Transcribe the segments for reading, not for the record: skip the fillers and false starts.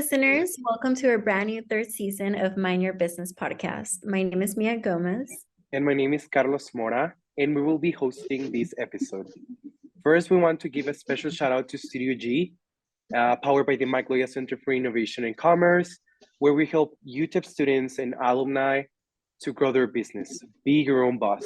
listeners. Welcome to our brand new third season of Mind Your Business podcast. My name is Mia Gomez. And my name is Carlos Mora, and we will be hosting this episode. First, we want to give a special shout out to Studio G, powered by the Mike Loya Center for Innovation and Commerce, where we help UTEP students and alumni to grow their business. Be your own boss.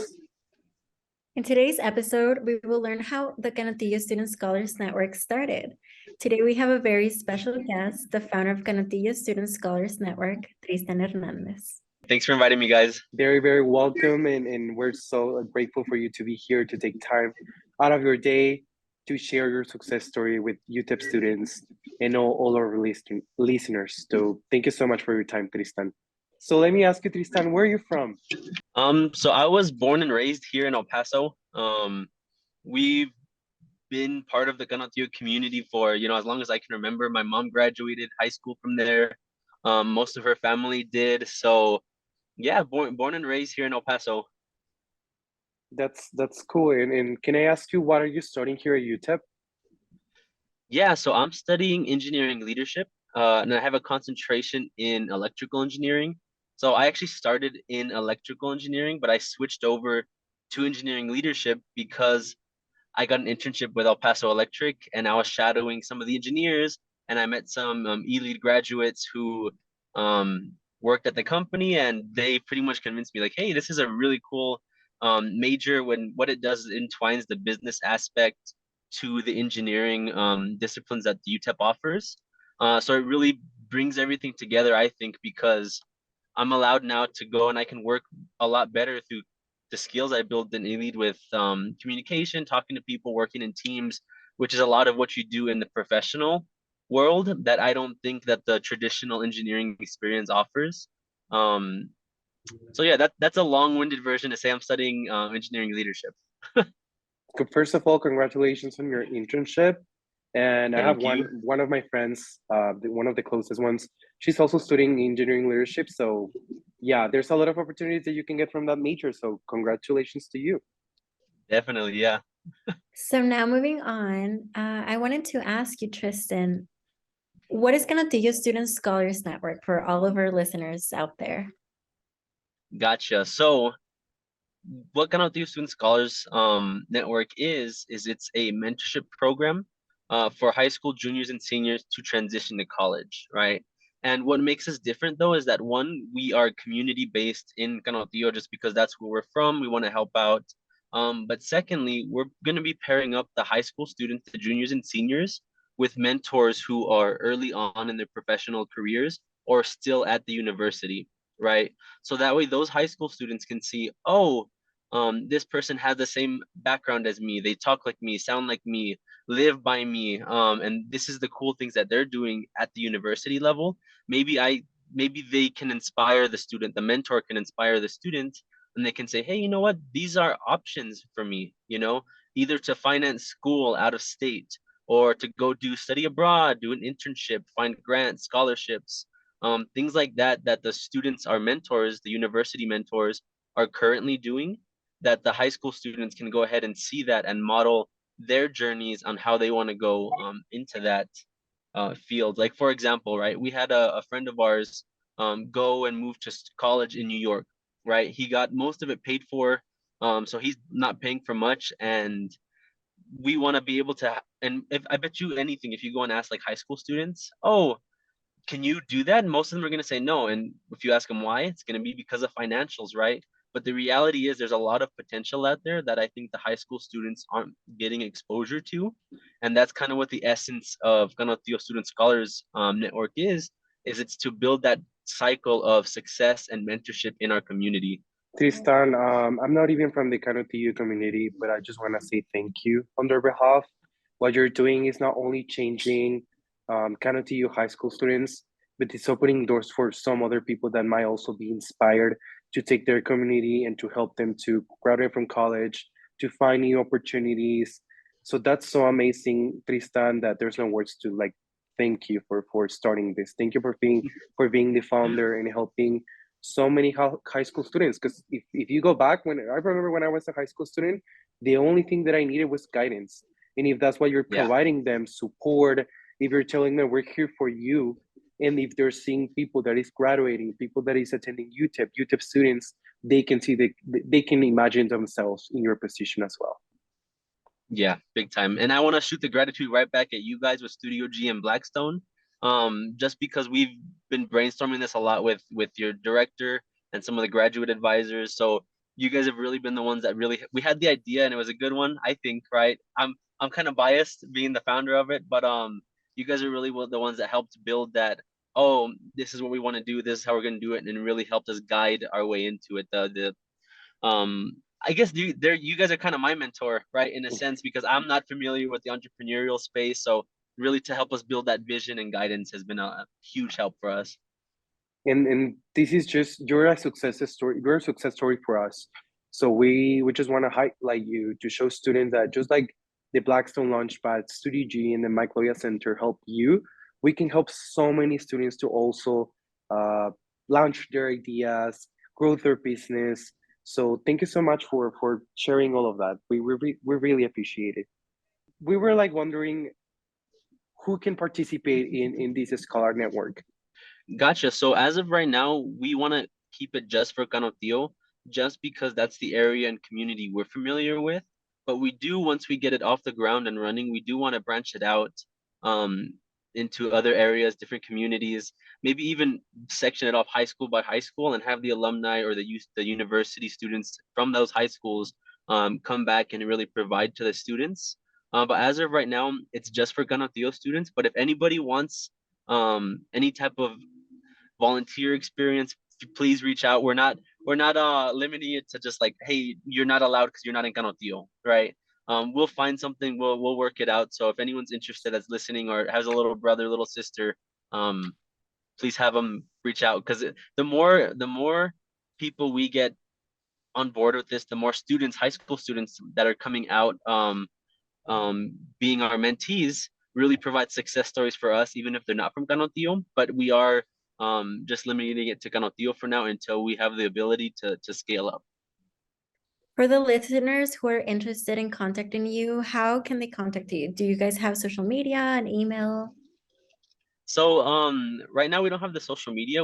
In today's episode, we will learn how the Canutillo Student Scholars Network started. Today, we have a very special guest, the founder of Canutillo Student Scholars Network, Tristan Hernandez. Thanks for inviting me, guys. Very, very welcome, and we're so grateful for you to be here to take time out of your day to share your success story with UTEP students and all our listeners. So thank you so much for your time, Tristan. So let me ask you, Tristan, where are you from? So I was born and raised here in El Paso. We've been part of the Canutillo community for, as long as I can remember. My mom graduated high school from there. Most of her family did. So yeah, born and raised here in El Paso. That's cool. And can I ask you, what are you studying here at UTEP? Yeah, so I'm studying engineering leadership, and I have a concentration in electrical engineering. So I actually started in electrical engineering, but I switched over to engineering leadership because I got an internship with El Paso Electric, and I was shadowing some of the engineers, and I met some e-lead graduates who worked at the company, and they pretty much convinced me, like, hey, this is a really cool major. When what it does is entwines the business aspect to the engineering disciplines that the UTEP offers. So it really brings everything together, I think, because I'm allowed now to go and I can work a lot better through the skills I built in e-lead with communication, talking to people, working in teams, which is a lot of what you do in the professional world that I don't think that the traditional engineering experience offers. So yeah, that's a long-winded version to say I'm studying engineering leadership. First of all, congratulations on your internship. And I have Thank you. one of my friends, one of the closest ones. She's also studying engineering leadership. So yeah, there's a lot of opportunities that you can get from that major. So congratulations to you. Definitely, yeah. So now moving on, I wanted to ask you, Tristan, what is Canutillo Student Scholars Network for all of our listeners out there? Gotcha. So what Canutillo Student Scholars Network is it's a mentorship program for high school juniors and seniors to transition to college, right? And what makes us different, though, is that one, we are community based in Canutillo just because that's where we're from. We want to help out. But secondly, we're going to be pairing up the high school students, the juniors and seniors, with mentors who are early on in their professional careers or still at the university, right? So that way, those high school students can see, oh, this person has the same background as me. They talk like me, sound like me, live by me. And this is the cool things that they're doing at the university level. Maybe they can inspire the student, the mentor can inspire the student, and they can say, hey, you know what? These are options for me, either to finance school out of state or to go do study abroad, do an internship, find grants, scholarships, things like that, that the students, our mentors, the university mentors are currently doing, that the high school students can go ahead and see that and model their journeys on how they want to go into that field. Like, for example, right, we had a friend of ours go and move to college in New York, right? He got most of it paid for, so he's not paying for much. And we want to be able to, and if I bet you anything, if you go and ask like high school students, oh, can you do that? And most of them are going to say no. And if you ask them why, it's going to be because of financials, right? But the reality is there's a lot of potential out there that I think the high school students aren't getting exposure to. And that's kind of what the essence of Canutillo Student Scholars Network is it's to build that cycle of success and mentorship in our community. Tristan, I'm not even from the Canutillo community, but I just want to say thank you on their behalf. What you're doing is not only changing Canutillo high school students, but it's opening doors for some other people that might also be inspired to take their community and to help them to graduate from college, to find new opportunities. So that's so amazing, Tristan, that there's no words to like thank you for starting this. Thank you for being the founder and helping so many high school students. Because if you go back, when I remember when I was a high school student, the only thing that I needed was guidance. And if that's what you're providing them, support, if you're telling them we're here for you, And if they're seeing people that is graduating, people that is attending UTEP students, they can see they can imagine themselves in your position as well. Yeah, big time. And I want to shoot the gratitude right back at you guys with Studio G and Blackstone. Just because we've been brainstorming this a lot with your director and some of the graduate advisors. So you guys have really been the ones that really we had the idea and it was a good one, I think, right? I'm kind of biased being the founder of it, but you guys are really the ones that helped build that. Oh, this is what we want to do. This is how we're going to do it, and really helped us guide our way into it. The I guess you guys are kind of my mentor, right, in a sense, because I'm not familiar with the entrepreneurial space. So really to help us build that vision and guidance has been a huge help for us. And this is just you're a success story. You're a success story for us. So we just want to highlight you to show students that just like the Blackstone Launchpad, Studio G, and the Mike Loya Center help you, we can help so many students to also launch their ideas, grow their business. So thank you so much for sharing all of that. We really appreciate it. We were like wondering who can participate in this Scholar Network. Gotcha. So as of right now, we want to keep it just for Canutillo, just because that's the area and community we're familiar with. But we do, once we get it off the ground and running, we do want to branch it out um, into other areas, different communities, maybe even section it off high school by high school and have the alumni or the university students from those high schools come back and really provide to the students. But as of right now, it's just for Canutillo students. But if anybody wants any type of volunteer experience, please reach out. We're not limiting it to just like, hey, you're not allowed because you're not in Canutillo, right? We'll find something, we'll work it out. So if anyone's interested that's listening or has a little brother, little sister, please have them reach out, because the more people we get on board with this, the more students, high school students that are coming out being our mentees really provide success stories for us, even if they're not from Canutillo. But we are just limiting it to Canutillo for now until we have the ability to scale up. For the listeners who are interested in contacting you, how can they contact you? Do you guys have social media and email? So right now we don't have the social media.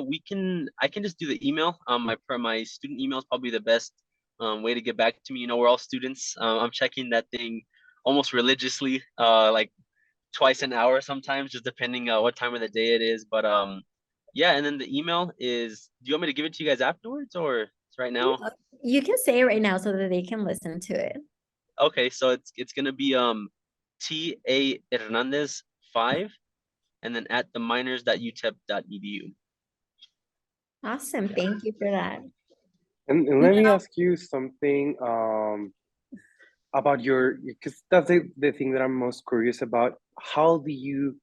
I can just do the email. My student email is probably the best way to get back to me. You know, we're all students. I'm checking that thing almost religiously, like twice an hour sometimes, just depending what time of the day it is. But yeah, and then the email is, do you want me to give it to you guys afterwards or right now? You can say it right now so that they can listen to it. Okay, so it's gonna be T.A. Hernandez 5 and then at the minors.utep.edu. Awesome. Thank you for that. And let me ask you something about because that's the thing that I'm most curious about. How do you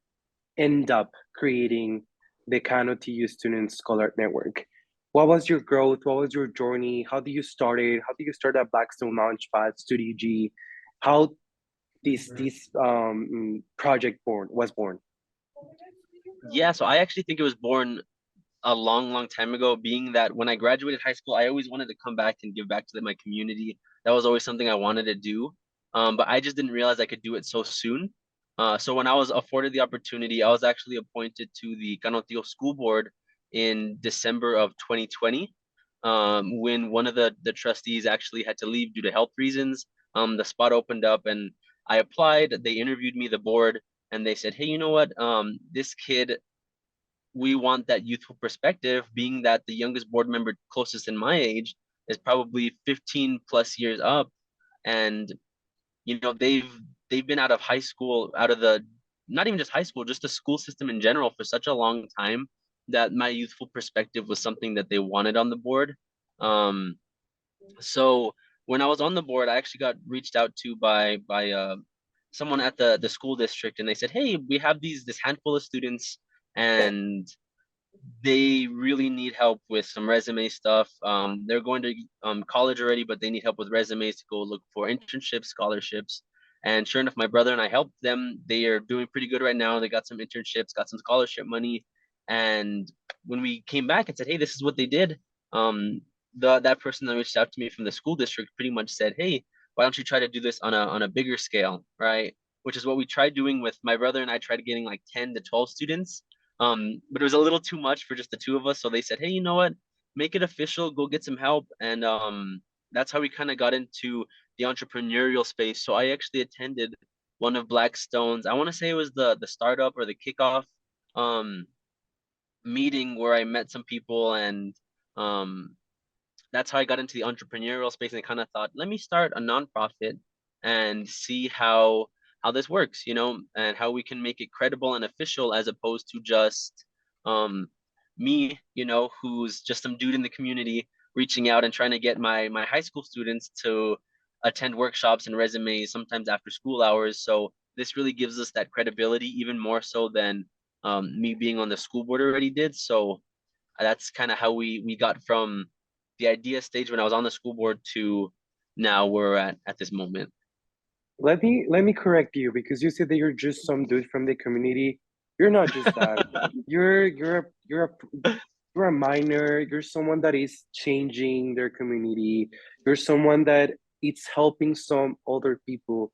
end up creating the Canutillo Student Scholar Network? What was your growth? What was your journey? How do you start it? How do you start at Blackstone Launchpad, Studio G? How this project was born? Yeah, so I actually think it was born a long time ago, being that when I graduated high school, I always wanted to come back and give back to my community. That was always something I wanted to do. But I just didn't realize I could do it so soon. So when I was afforded the opportunity, I was actually appointed to the Canutillo School Board in December of 2020, when one of the trustees actually had to leave due to health reasons. The spot opened up and I applied. They interviewed me, the board, and they said, hey, you know what? This kid, we want that youthful perspective, being that the youngest board member closest in my age is probably 15 plus years up. And, you know, they've been out of high school, out of the, not even just high school, just the school system in general for such a long time, that my youthful perspective was something that they wanted on the board. So when I was on the board, I actually got reached out to by someone at the school district, and they said, hey, we have this handful of students, and they really need help with some resume stuff. They're going to college already, but they need help with resumes to go look for internships, scholarships. And sure enough, my brother and I helped them. They are doing pretty good right now. They got some internships, got some scholarship money. And when we came back and said, hey, this is what they did, that person that reached out to me from the school district pretty much said, hey, why don't you try to do this on a bigger scale, right? Which is what we tried doing with my brother and I tried getting like 10 to 12 students. But it was a little too much for just the two of us. So they said, hey, you know what? Make it official, go get some help. And that's how we kind of got into the entrepreneurial space. So I actually attended one of Blackstone's, I want to say it was the startup or the kickoff um meeting where I met some people, and um that's how I got into the entrepreneurial space, and I kind of thought, let me start a nonprofit and see how this works, and how we can make it credible and official as opposed to just um me, who's just some dude in the community reaching out and trying to get my high school students to attend workshops and resumes sometimes after school hours. So this really gives us that credibility even more so than me being on the school board already did. So that's kind of how we got from the idea stage when I was on the school board to now we're at this moment. Let me correct you because you said that you're just some dude from the community. You're not just that. You're a minor. You're someone that is changing their community. You're someone that it's helping some other people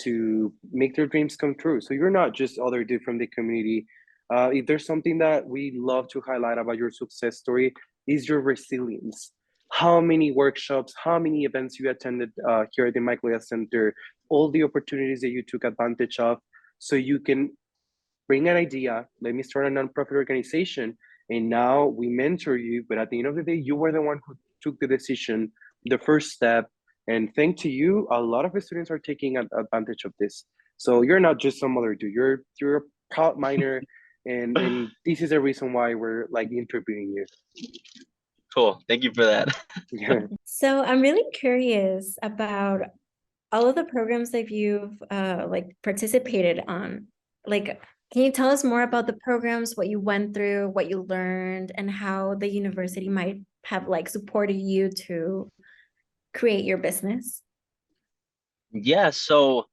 to make their dreams come true. So you're not just other dude from the community. If there's something that we love to highlight about your success story, is your resilience. How many workshops, how many events you attended here at the Michaelia Center, all the opportunities that you took advantage of, so you can bring an idea. Let me start a nonprofit organization, and now we mentor you. But at the end of the day, you were the one who took the decision, the first step. And thanks to you, a lot of the students are taking advantage of this. So you're not just some other dude. You're a proud minor, and this is the reason why we're like interviewing you. Cool. Thank you for that. Yeah. So I'm really curious about all of the programs that you've like participated on. Like, can you tell us more about the programs, what you went through, what you learned, and how the university might have like supported you to create your business? Yeah, so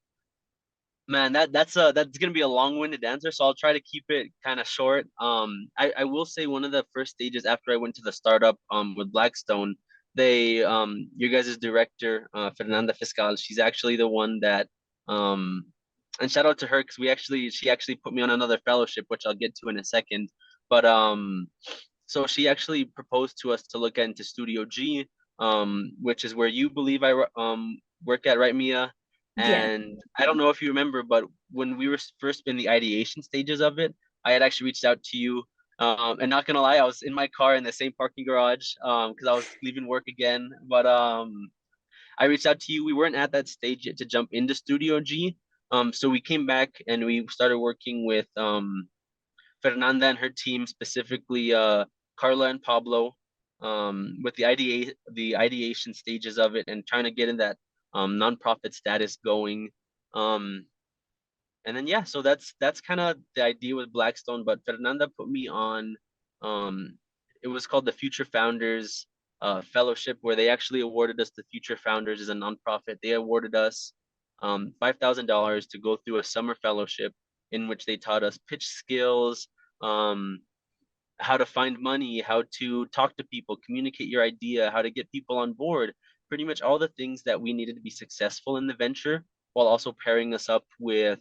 man, that's gonna be a long-winded answer, so I'll try to keep it kind of short. I will say one of the first stages after I went to the startup with Blackstone, they your guys' director, Fernanda Fiscal, she's actually the one that and shout out to her because she actually put me on another fellowship, which I'll get to in a second. But so she actually proposed to us to look into Studio G, which is where you believe I work at, right, Mia? Yeah. And I don't know if you remember, but when we were first in the ideation stages of it, I had actually reached out to you. And not gonna lie, I was in my car in the same parking garage because I was leaving work again. But I reached out to you. We weren't at that stage yet to jump into Studio G. So we came back and we started working with Fernanda and her team, specifically Carla and Pablo, with the ideation stages of it and trying to get in that nonprofit status going. Um, and then yeah, so that's kind of the idea with Blackstone. But Fernanda put me on, um, it was called the Future Founders Fellowship, where they actually awarded us the Future Founders as a nonprofit. They awarded us $5,000 to go through a summer fellowship in which they taught us pitch skills, um, how to find money, how to talk to people, communicate your idea, how to get people on board, pretty much all the things that we needed to be successful in the venture, while also pairing us up with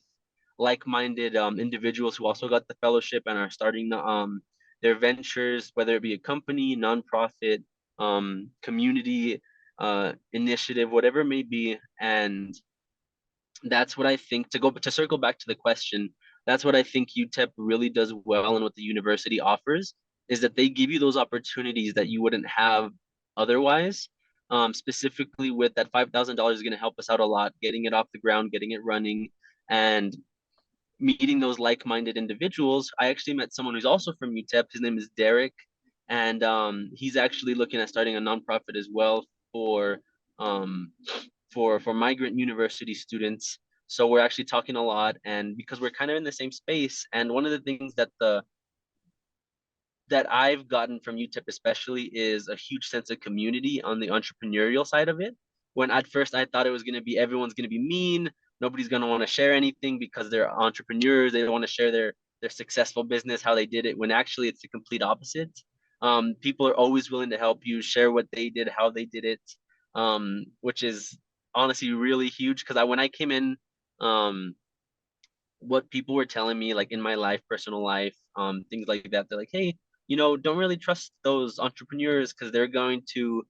like-minded individuals who also got the fellowship and are starting their ventures, whether it be a company, nonprofit, community initiative, whatever it may be. And that's what I think, to circle back to the question, that's what I think UTEP really does well, and what the university offers is that they give you those opportunities that you wouldn't have otherwise. Specifically with that $5,000 is going to help us out a lot, getting it off the ground, getting it running, and meeting those like-minded individuals. I actually met someone who's also from UTEP. His name is Derek, and he's actually looking at starting a nonprofit as well for um, for migrant university students. So we're actually talking a lot, and because we're kind of in the same space, and one of the things that I've gotten from UTEP especially is a huge sense of community on the entrepreneurial side of it. When at first I thought it was going to be everyone's going to be mean, nobody's going to want to share anything because they're entrepreneurs, they don't want to share their successful business, how they did it, when actually it's the complete opposite. People are always willing to help you share what they did, how they did it, which is honestly really huge because when I came in, um, what people were telling me, like in my life, personal life, things like that. They're like, hey, don't really trust those entrepreneurs because they're going to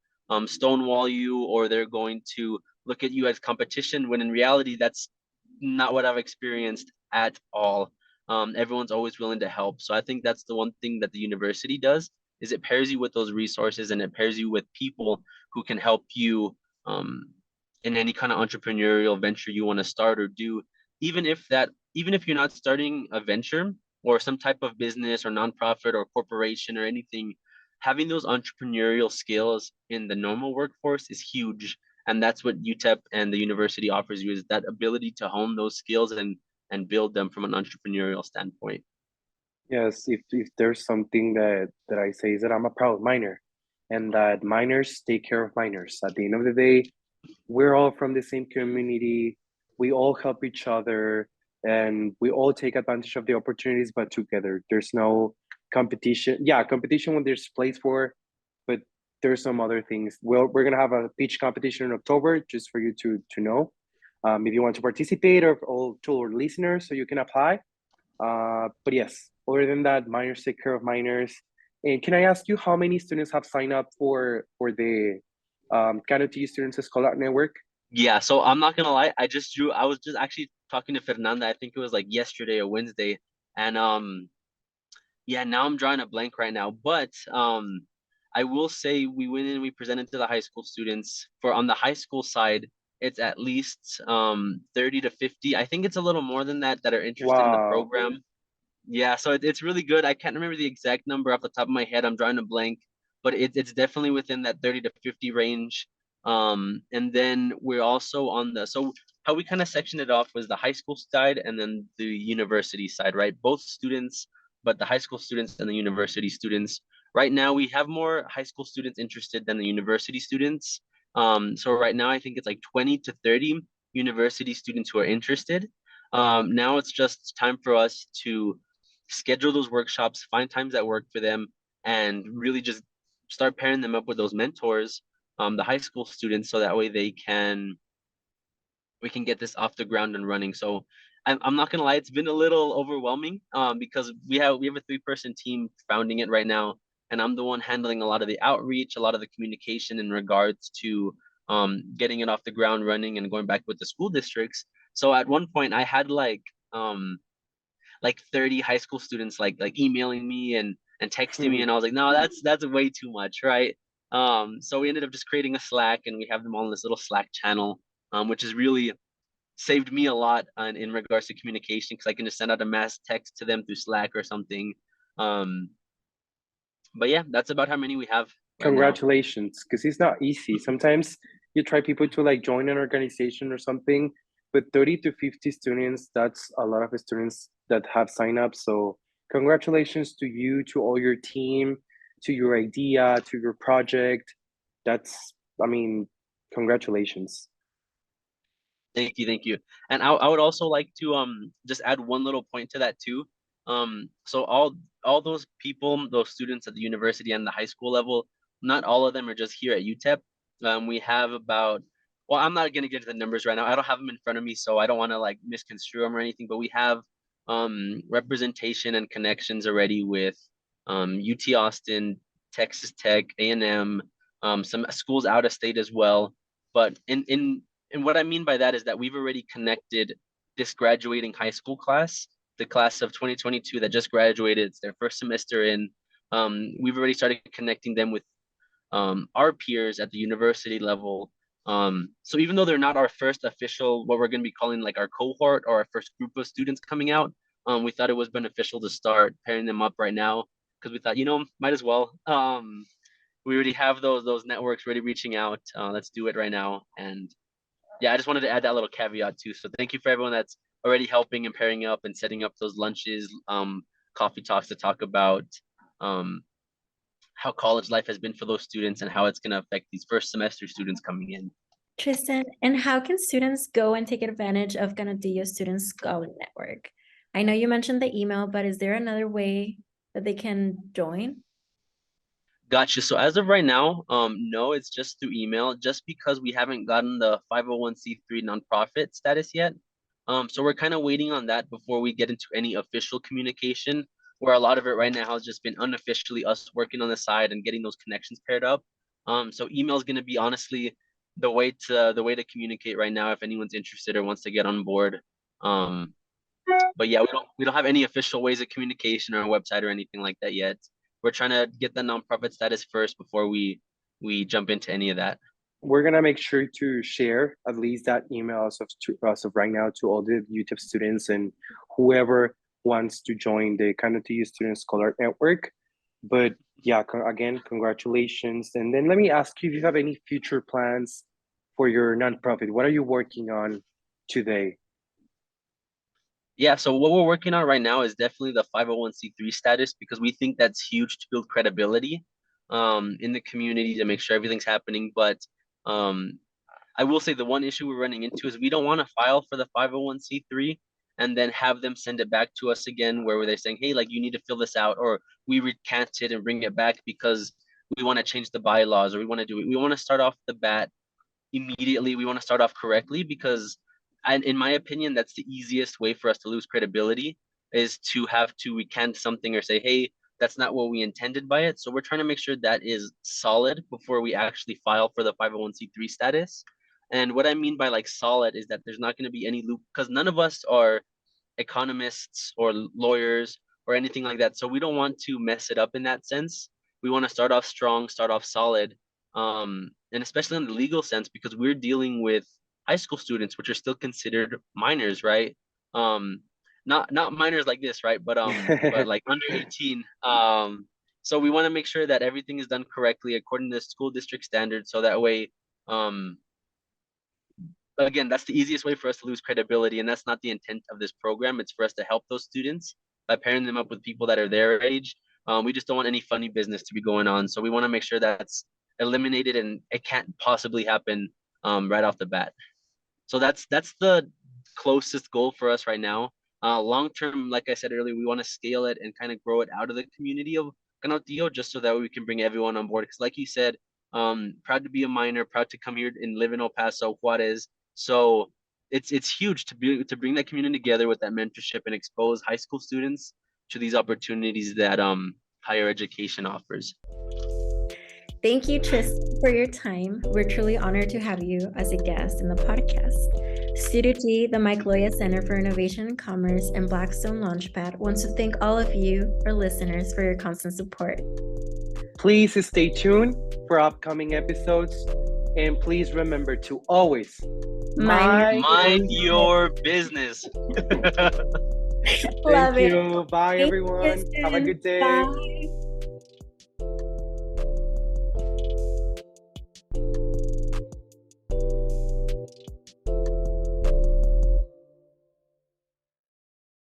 stonewall you, or they're going to look at you as competition, when in reality, that's not what I've experienced at all. Everyone's always willing to help. So I think that's the one thing that the university does, is it pairs you with those resources, and it pairs you with people who can help you um, in any kind of entrepreneurial venture you want to start or do. Even if you're not starting a venture or some type of business or nonprofit or corporation or anything, having those entrepreneurial skills in the normal workforce is huge. And that's what UTEP and the university offers you, is that ability to hone those skills and build them from an entrepreneurial standpoint. Yes, if there's something that I say is that I'm a proud miner, and that miners take care of miners. At the end of the day, we're all from the same community. We all help each other, and we all take advantage of the opportunities, but together. There's no competition. Yeah, competition when there's place for, but there's some other things. We're gonna have a pitch competition in October, just for you to know. If you want to participate, or all to our listeners, so you can apply. But yes, other than that, minors take care of minors. And can I ask you how many students have signed up for the Canutillo Students Scholar Network? Yeah, so I'm not gonna lie, I was just actually talking to Fernanda, I think it was like yesterday or Wednesday. And yeah, now I'm drawing a blank right now. But I will say we went in, we presented to the high school students. For on the high school side, it's at least 30 to 50. I think it's a little more than that are interested in the Wow. program. Yeah, so it's really good. I can't remember the exact number off the top of my head. I'm drawing a blank, but it's definitely within that 30 to 50 range. And then we're also on so how we kind of sectioned it off was the high school side and then the university side, right? Both students, but the high school students and the university students. Right now, we have more high school students interested than the university students. So right now, I think it's like 20 to 30 university students who are interested. Now it's just time for us to schedule those workshops, find times that work for them, and really just start pairing them up with those mentors, the high school students, so that way we can get this off the ground and running. So I'm not gonna lie, it's been a little overwhelming, because we have a 3-person team founding it right now, and I'm the one handling a lot of the outreach, a lot of the communication in regards to getting it off the ground running and going back with the school districts. So at one point I had like 30 high school students like emailing me and texting me, and I was like, no, that's way too much, right? So we ended up just creating a Slack, and we have them all in this little Slack channel, which has really saved me a lot in regards to communication, because I can just send out a mass text to them through Slack or something. um but yeah, that's about how many we have right now. Congratulations, because it's not easy. Sometimes you try people to like join an organization or something, but 30 to 50 students, that's a lot of students that have signed up. So congratulations to you, to all your team, to your idea, to your project. That's, I mean, congratulations. Thank you, thank you. And I would also like to just add one little point to that too. So all those people, those students at the university and the high school level, not all of them are just here at UTEP. We have about, well, I'm not gonna get to the numbers right now. I don't have them in front of me, so I don't want to like misconstrue them or anything. But we have representation and connections already with UT Austin, Texas Tech, A&M, some schools out of state as well. But and what I mean by that is that we've already connected this graduating high school class, the class of 2022 that just graduated. It's their first semester in. We've already started connecting them with our peers at the university level. So even though they're not our first official, what we're going to be calling like our cohort or our first group of students coming out, we thought it was beneficial to start pairing them up right now, because we thought, might as well. We already have those networks already reaching out. Let's do it right now. And yeah, I just wanted to add that little caveat too. So thank you for everyone that's already helping and pairing up and setting up those lunches, coffee talks to talk about um, how college life has been for those students and how it's going to affect these first semester students coming in. Tristan, and how can students go and take advantage of Canutillo Student Scholar Network? I know you mentioned the email, but is there another way that they can join? Gotcha. So as of right now, no, it's just through email, just because we haven't gotten the 501c3 nonprofit status yet. So we're kind of waiting on that before we get into any official communication, where a lot of it right now has just been unofficially us working on the side and getting those connections paired up. So email is going to be honestly the way to communicate right now if anyone's interested or wants to get on board. But yeah, we don't have any official ways of communication or a website or anything like that yet. We're trying to get the nonprofit status first before we jump into any of that. We're gonna make sure to share at least that email as of right now to all the UTEP students and whoever wants to join the Canutillo Student Scholar Network. But yeah, again, congratulations. And then let me ask you if you have any future plans for your nonprofit. What are you working on today? Yeah, so what we're working on right now is definitely the 501c3 status because we think that's huge to build credibility in the community to make sure everything's happening. But um, I will say the one issue we're running into is we don't want to file for the 501c3 and then have them send it back to us again where they're saying, hey, like you need to fill this out, or we recant it and bring it back because we want to change the bylaws or we want to do it. We want to start off the bat immediately. We want to start off correctly because, and in my opinion, that's the easiest way for us to lose credibility is to have to recant something or say, hey, that's not what we intended by it. So we're trying to make sure that is solid before we actually file for the 501c3 status. And what I mean by like solid is that there's not going to be any loop because none of us are economists or lawyers or anything like that. So we don't want to mess it up in that sense. We want to start off strong, start off solid, and especially in the legal sense because we're dealing with high school students, which are still considered minors, right? Um, not minors like this, right? But like under 18. So we want to make sure that everything is done correctly according to the school district standards, so that way, again, that's the easiest way for us to lose credibility, and that's not the intent of this program. It's for us to help those students by pairing them up with people that are their age. We just don't want any funny business to be going on, so we want to make sure that's eliminated and it can't possibly happen right off the bat. So that's the closest goal for us right now. Long term, like I said earlier, we want to scale it and kind of grow it out of the community of Canutillo just so that we can bring everyone on board. Because like you said, proud to be a minor, proud to come here and live in El Paso, Juarez. So it's huge to bring that community together with that mentorship and expose high school students to these opportunities that higher education offers. Thank you, Tristan, for your time. We're truly honored to have you as a guest in the podcast. Studio G, the Mike Loya Center for Innovation and Commerce, and Blackstone Launchpad wants to thank all of you, our listeners, for your constant support. Please stay tuned for upcoming episodes, and please remember to always mind your business. Thank you. Bye, everyone. Have a good day. Bye.